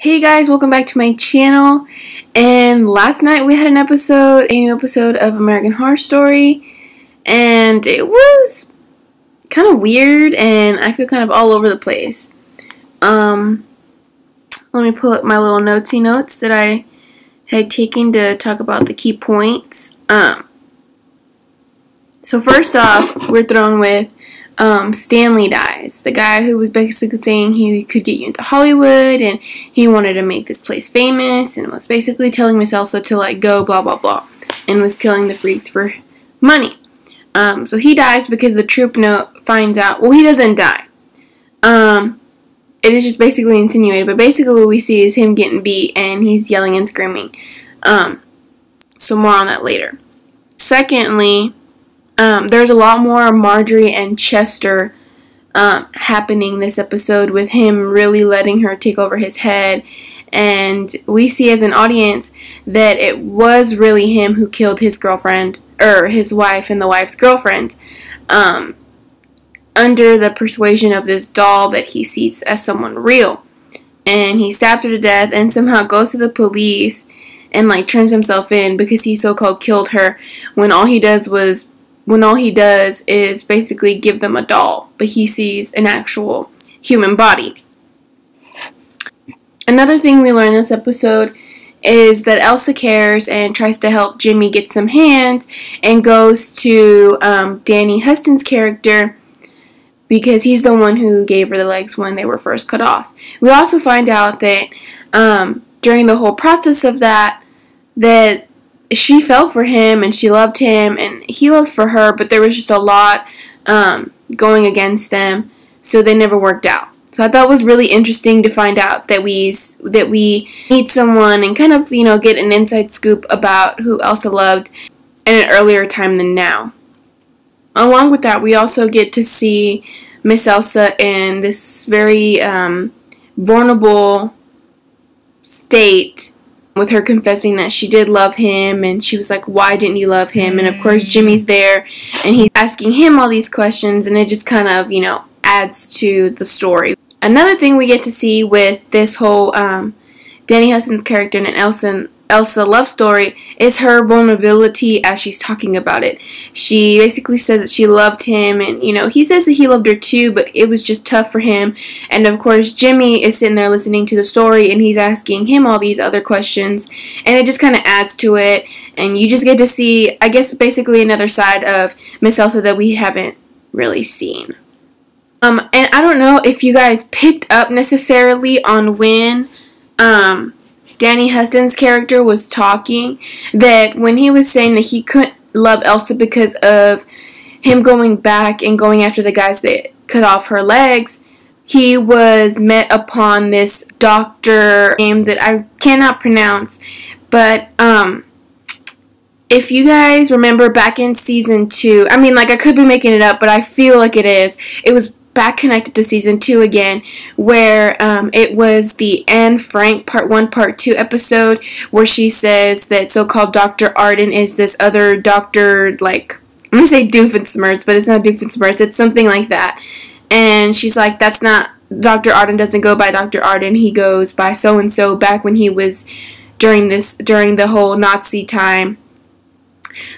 Hey guys, welcome back to my channel. And last night we had a new episode of American Horror Story, and it was kind of weird and I feel kind of all over the place. Let me pull up my little notes that I had taken to talk about the key points. So first off, we're thrown with Stanley dies. The guy who was basically saying he could get you into Hollywood and he wanted to make this place famous and was basically telling Miss Elsa to like go blah blah blah and was killing the freaks for money. So he dies because the troop finds out. Well, he doesn't die. It is just basically insinuated, but basically what we see is him getting beat and he's yelling and screaming. So more on that later. Secondly, there's a lot more Marjorie and Chester happening this episode, with him really letting her take over his head, and we see as an audience that it was really him who killed his girlfriend, or his wife and the wife's girlfriend, under the persuasion of this doll that he sees as someone real. And he stabs her to death and somehow goes to the police and like turns himself in because he so-called killed her, when all he does is basically give them a doll, but he sees an actual human body. Another thing we learn this episode is that Elsa cares and tries to help Jimmy get some hands and goes to Danny Huston's character because he's the one who gave her the legs when they were first cut off. We also find out that during the whole process of that she fell for him and she loved him and he loved for her, but there was just a lot going against them, so they never worked out. So I thought it was really interesting to find out that we meet someone and kind of, get an inside scoop about who Elsa loved at an earlier time than now. Along with that, we also get to see Miss Elsa in this very vulnerable state, with her confessing that she did love him, and she was like, why didn't you love him? And of course Jimmy's there and he's asking him all these questions, and it just kind of, adds to the story. Another thing we get to see with this whole Danny Huston's character and Elsa love story is her vulnerability as she's talking about it. She basically says that she loved him, and he says that he loved her too, but it was just tough for him. And of course Jimmy is sitting there listening to the story and he's asking him all these other questions, and it just kind of adds to it, and you just get to see, I guess, basically another side of Miss Elsa that we haven't really seen. And I don't know if you guys picked up necessarily on when Danny Huston's character was talking, that when he was saying that he couldn't love Elsa because of him going back and going after the guys that cut off her legs, he was met upon this doctor name that I cannot pronounce, but if you guys remember back in season 2, I could be making it up, but I feel like it was back connected to season 2 again, where it was the Anne Frank part 1 part 2 episode where she says that so-called Dr. Arden is this other doctor, like, I'm gonna say Doofenshmirtz, but it's not Doofenshmirtz, it's something like that. And she's like, that's not, Dr. Arden doesn't go by Dr. Arden, he goes by so-and-so, back when he was during the whole Nazi time.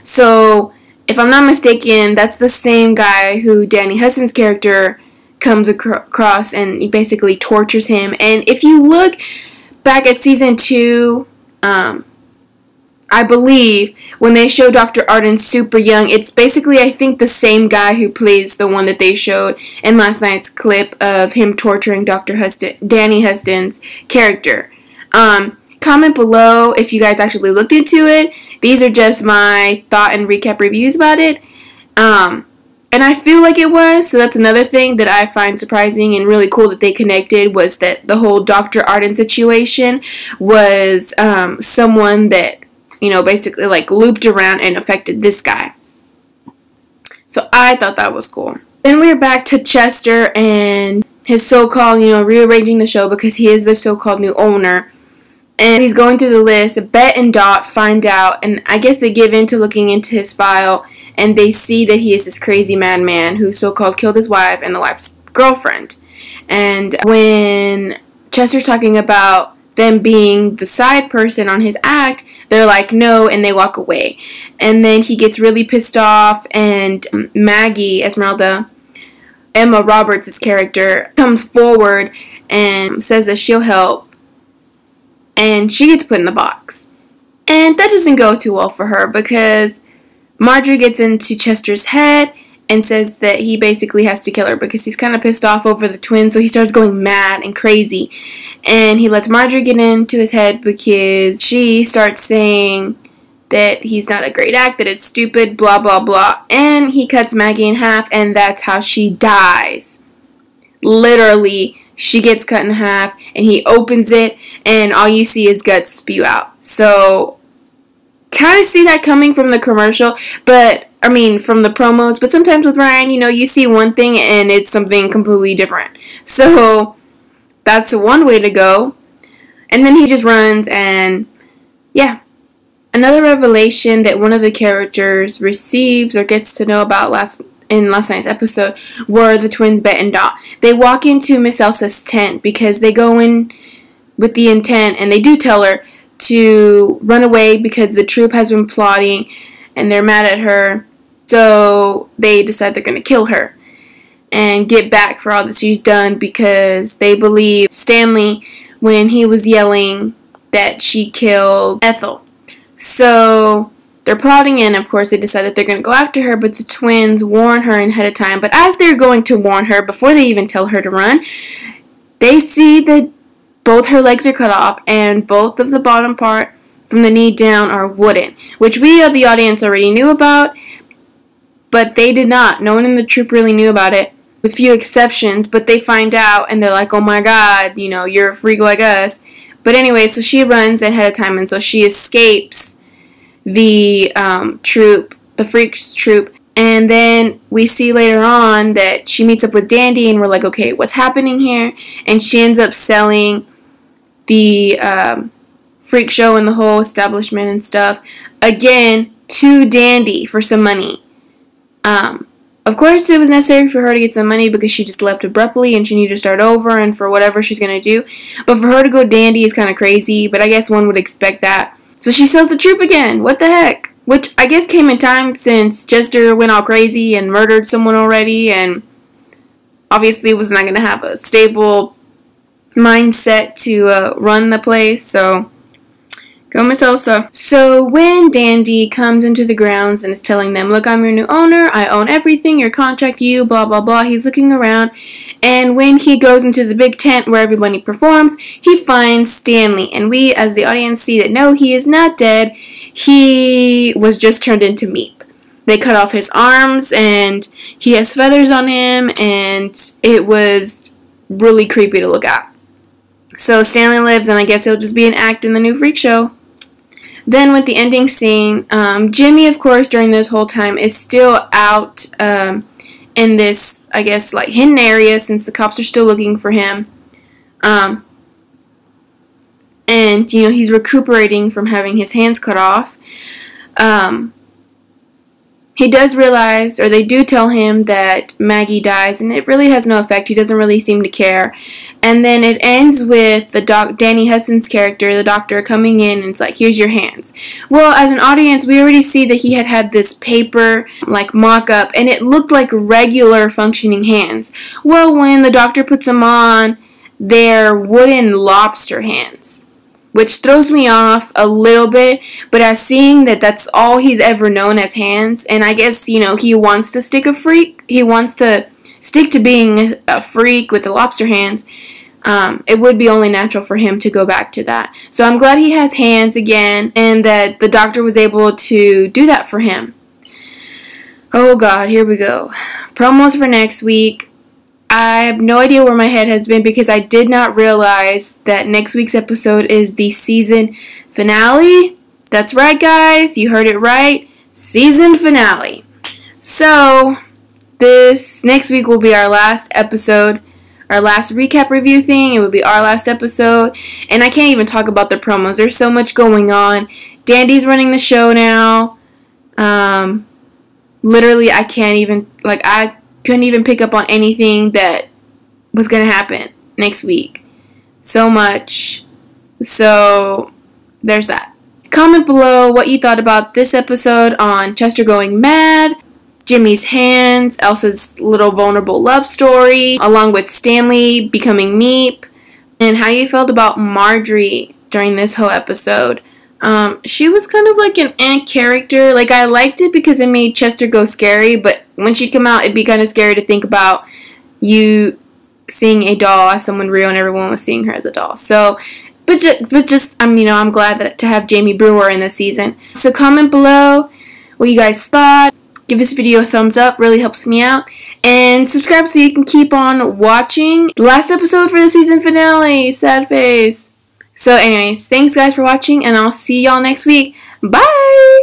So if I'm not mistaken, that's the same guy who Danny Huston's character comes across, and he basically tortures him. And if you look back at season 2, I believe when they show Dr. Arden super young, it's basically, I think, the same guy who plays the one that they showed in last night's clip of him torturing Danny Huston's character. Comment below if you guys actually looked into it. These are just my thought and recap reviews about it. And I feel like it was, so that's another thing that I find surprising and really cool that they connected, was that the whole Dr. Arden situation was someone that, basically like looped around and affected this guy. So I thought that was cool. Then we're back to Chester and his so-called, rearranging the show because he is the so-called new owner. And he's going through the list. Bette Dot find out, and I guess they give in to looking into his file, and they see that he is this crazy madman who so-called killed his wife and the wife's girlfriend. And when Chester's talking about them being the side person on his act, they're like, no, and they walk away. And then he gets really pissed off, and Maggie, Esmeralda, Emma Roberts' character, comes forward and says that she'll help, and she gets put in the box. And that doesn't go too well for her, because Marjorie gets into Chester's head and says that he basically has to kill her because he's kind of pissed off over the twins, so he starts going mad and crazy. And he lets Marjorie get into his head because she starts saying that he's not a great act, that it's stupid, blah, blah, blah. And he cuts Maggie in half, and that's how she dies. Literally, she gets cut in half, and he opens it, and all you see is guts spew out. So, kind of see that coming from the commercial, but, I mean, from the promos. But sometimes with Ryan, you know, you see one thing, and it's something completely different. So, that's one way to go. And then he just runs, and, yeah. Another revelation that one of the characters receives or gets to know about in last night's episode were the twins Bette Dot. They walk into Miss Elsa's tent because they go in with the intent, and they do tell her to run away because the troop has been plotting and they're mad at her. So they decide they're going to kill her and get back for all that she's done, because they believe Stanley when he was yelling that she killed Ethel. So they're plotting, and of course they decide that they're going to go after her, but the twins warn her ahead of time. But as they're going to warn her, before they even tell her to run, they see that both her legs are cut off, and both of the bottom part from the knee down are wooden, which we, the audience, already knew about, but they did not. No one in the troop really knew about it, with few exceptions, but they find out, and they're like, oh my god, you know, you're a freak like us. But anyway, so she runs ahead of time, and so she escapes the troop, the Freaks troop, and then we see later on that she meets up with Dandy, and we're like, okay, what's happening here? And she ends up selling the Freak Show and the whole establishment and stuff, again, to Dandy for some money. Of course, it was necessary for her to get some money because she just left abruptly and she needed to start over and for whatever she's going to do. But for her to go Dandy is kind of crazy, but I guess one would expect that. So she sells the troop again. What the heck? Which I guess came in time since Chester went all crazy and murdered someone already, and obviously was not going to have a stable mindset to run the place. So go Miss Elsa. So when Dandy comes into the grounds and is telling them, look, I'm your new owner, I own everything, your contract, you, blah, blah, blah, he's looking around, and when he goes into the big tent where everybody performs, he finds Stanley, and we as the audience see that no, he is not dead, he was just turned into meat. They cut off his arms, and he has feathers on him, and it was really creepy to look at. So Stanley lives, and I guess it'll just be an act in the new Freak Show. Then with the ending scene, Jimmy, of course, during this whole time is still out in this, I guess, like hidden area since the cops are still looking for him. And, you know, he's recuperating from having his hands cut off. He does realize, or they do tell him that Maggie dies, and it really has no effect. He doesn't really seem to care. And then it ends with Danny Huston's character, the doctor, coming in, and it's like, here's your hands. Well, as an audience, we already see that he had this paper, like, mock-up, and it looked like regular functioning hands. Well, when the doctor puts them on, they're wooden lobster hands, which throws me off a little bit, but as seeing that that's all he's ever known as hands, and I guess, you know, he wants to stick to being a freak with the lobster hands, it would be only natural for him to go back to that. So I'm glad he has hands again, and that the doctor was able to do that for him. Oh god, here we go. Promos for next week. I have no idea where my head has been because I did not realize that next week's episode is the season finale. That's right, guys. You heard it right. Season finale. So, this next week will be our last episode, our last recap review thing. It will be our last episode. And I can't even talk about the promos. There's so much going on. Dandy's running the show now. Literally, I can't even, I couldn't even pick up on anything that was going to happen next week. So much So, there's that. Comment below what you thought about this episode on Chester going mad, Jimmy's hands, Elsa's little vulnerable love story, along with Stanley becoming Meep, and how you felt about Marjorie during this whole episode. She was kind of like an character. Like, I liked it because it made Chester go scary, but when she'd come out, it'd be kind of scary to think about you seeing a doll as someone real and everyone was seeing her as a doll. So, but just I'm glad that to have Jamie Brewer in this season. So comment below what you guys thought. Give this video a thumbs up, really helps me out. And subscribe so you can keep on watching the last episode for the season finale. Sad face. So anyways, thanks guys for watching, and I'll see y'all next week. Bye!